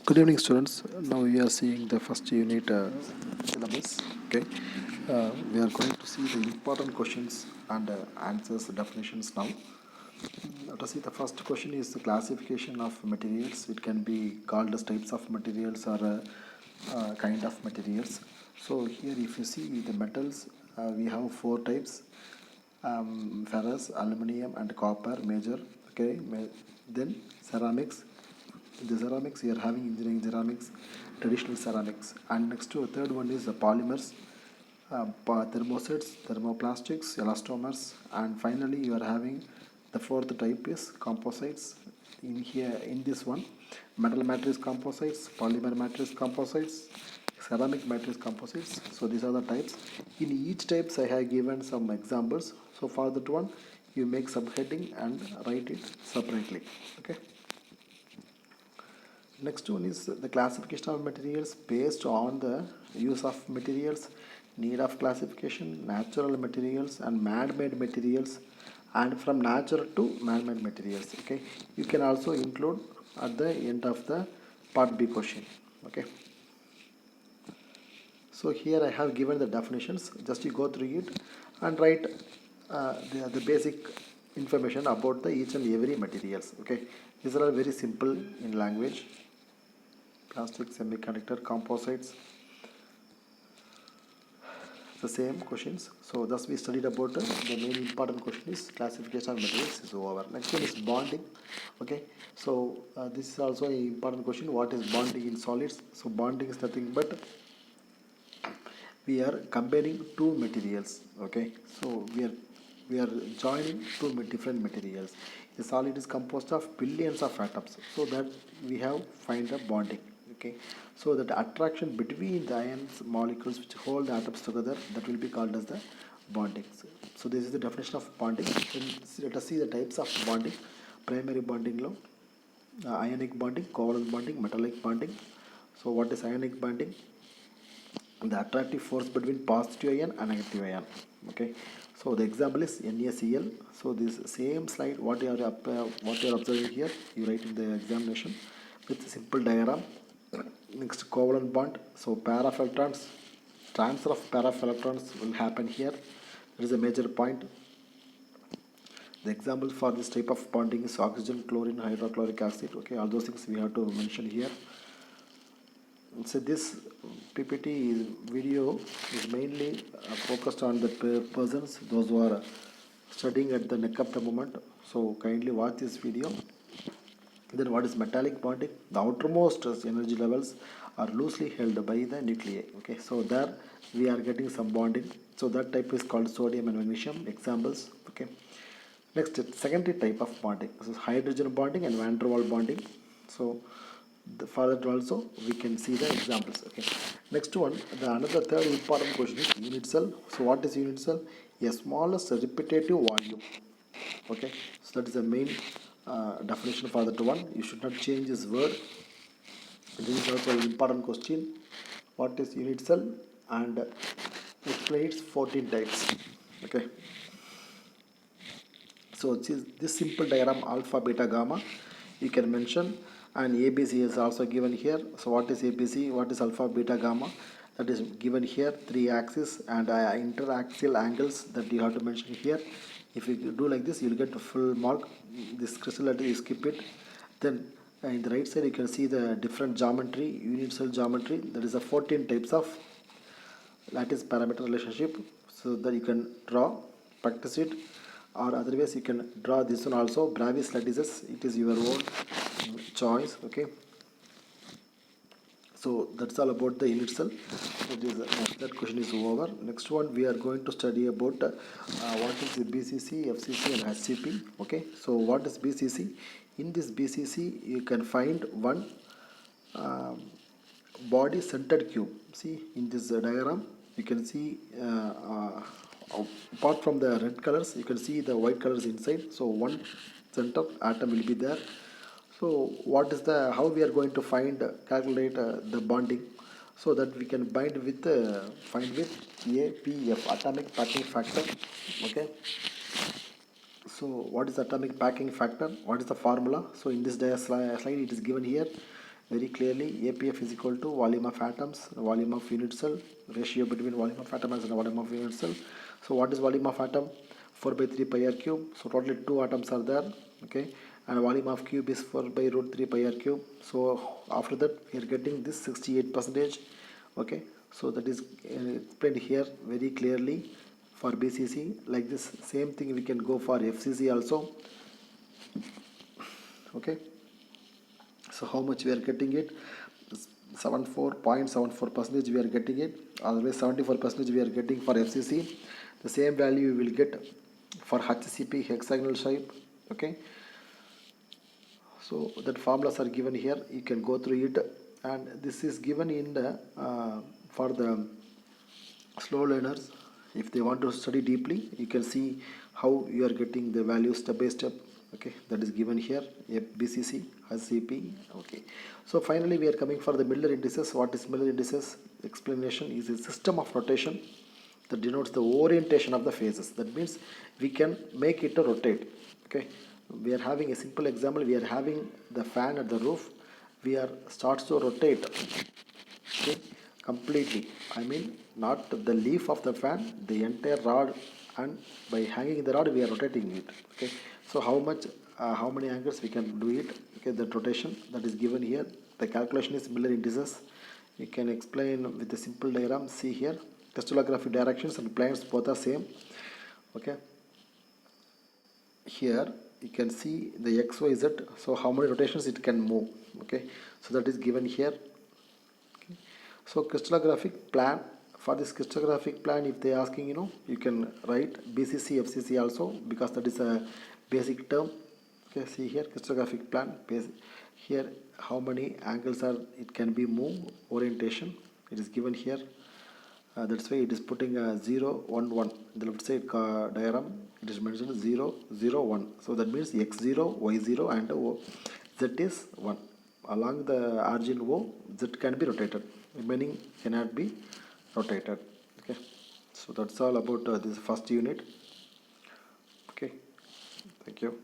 Good evening, students. Now we are seeing the first unit syllabus. Okay, we are going to see the important questions and answers, definitions now. Let us see. The first question is the classification of materials. It can be called as types of materials or kind of materials. So here, if you see the metals, we have four types: ferrous, aluminium, and copper. Major. Okay, then ceramics. In the ceramics, we are having engineering ceramics, traditional ceramics, and next to a third one is the polymers, thermosets, thermoplastics, elastomers, and finally you are having the fourth type is composites. In here, in this one, metal matrix composites, polymer matrix composites, ceramic matrix composites. So these are the types. In each types, I have given some examples. So for that one, you make subheading and write it separately. Okay. Next one is the classification of materials based on the use of materials, need of classification, natural materials and man-made materials, and from natural to man-made materials. Okay, you can also include at the end of the part B question. Okay, so here I have given the definitions. Just you go through it and write the basic information about the each and every materials. Okay, these are all very simple in language. Plastic, semiconductor, composites, the same questions. So thus we studied about the main important question is classification of materials is over. Next one is bonding. Okay, so this is also an important question. What is bonding in solids? So bonding is nothing but we are comparing two materials. Okay, so we are joining two different materials. A solid is composed of billions of atoms, so that we have find the bonding. Okay, so that attraction between the ions molecules which hold the atoms together, that will be called as the bonding. So this is the definition of bonding. Then let us see the types of bonding. Primary bonding law, ionic bonding, covalent bonding, metallic bonding. So what is ionic bonding? The attractive force between positive ion and negative ion. Okay, so the example is NaCl. So this same slide what you are observing here, you write in the examination with simple diagram. Next, covalent bond. So pair of electrons, transfer of pair of electrons will happen here. That is a major point. The example for this type of bonding is oxygen, chlorine, hydrochloric acid. Okay, all those things we have to mention here. So this PPT video is mainly focused on the persons, those who are studying at the neck of the moment. So kindly watch this video. Then what is metallic bonding? The outermost energy levels are loosely held by the nuclei. Okay, so there we are getting some bonding. So that type is called sodium and magnesium. Examples. Okay. Next, secondary type of bonding. This is hydrogen bonding and van der Waals bonding. So for that also we can see the examples. Okay. Next one, the another third important question is unit cell. So what is unit cell? A smallest repetitive volume. Okay. So that is the main definition for that one. You should not change this word. This is also an important question. What is unit cell? And explain its 14 types. Okay. So this simple diagram alpha, beta, gamma you can mention, and ABC is also given here. So what is ABC? What is alpha, beta, gamma? That is given here, three axes and interaxial angles that you have to mention here. If you do like this, you will get a full mark. This crystalline, you skip it. Then in the right side, you can see the different geometry, unit cell geometry. There is a 14 types of lattice parameter relationship, so that you can draw, practice it, or otherwise you can draw this one also, Bravis lattices. It is your own choice. Okay, so that's all about the unit cell. That question is over. Next one we are going to study about what is the BCC, FCC and HCP. Okay, so what is BCC? In this BCC you can find one body centered cube. See in this diagram you can see apart from the red colors you can see the white colors inside. So one center atom will be there. So what is the how we are going to calculate the bonding, so that we can find with APF, atomic packing factor. Okay, so what is atomic packing factor? What is the formula? So in this slide it is given here. very clearly. APF is equal to volume of atoms, volume of unit cell, ratio between volume of atom and volume of unit cell. So what is volume of atom? 4 by 3 pi r cube. So totally 2 atoms are there, okay, and volume of cube is 4 by root 3 pi r cube. So after that we are getting this 68 percentage, okay. So that is explained here very clearly for BCC. Like this same thing we can go for FCC also, okay. So how much we are getting it? 74.74 percentage we are getting it. Otherwise 74 percentage we are getting for FCC. The same value we will get for HCP, hexagonal shape, okay. So that formulas are given here, you can go through it, and this is given in the for the slow learners. If they want to study deeply, you can see how you are getting the values step by step, okay. That is given here, BCC, HCP, okay. So finally we are coming for the Miller indices. What is Miller indices? Explanation is a system of rotation that denotes the orientation of the phases. That means we can make it to rotate, okay. We are having a simple example. We are having the fan at the roof. We are starts to rotate, okay, completely. I mean not the leaf of the fan, the entire rod, and by hanging the rod we are rotating it, okay. So how much, how many angles we can do it, okay. That rotation that is given here. The calculation is Miller indices. You can explain with a simple diagram. See here, crystallographic directions and planes both are same, okay. Here you can see the XYZ, so how many rotations it can move, okay. So that is given here, okay. So crystallographic plan, for this crystallographic plan, if they asking, you can write BCC FCC also, because that is a basic term, okay. See here, crystallographic plan, here how many angles are it can be moved, orientation it is given here. That's why it is putting a 0 1 1 in the left side diagram. It is mentioned 0 0 1. So that means x0, y0 and z is 1. Along the origin O, z can be rotated, remaining cannot be rotated, okay. So that's all about this first unit, okay. Thank you.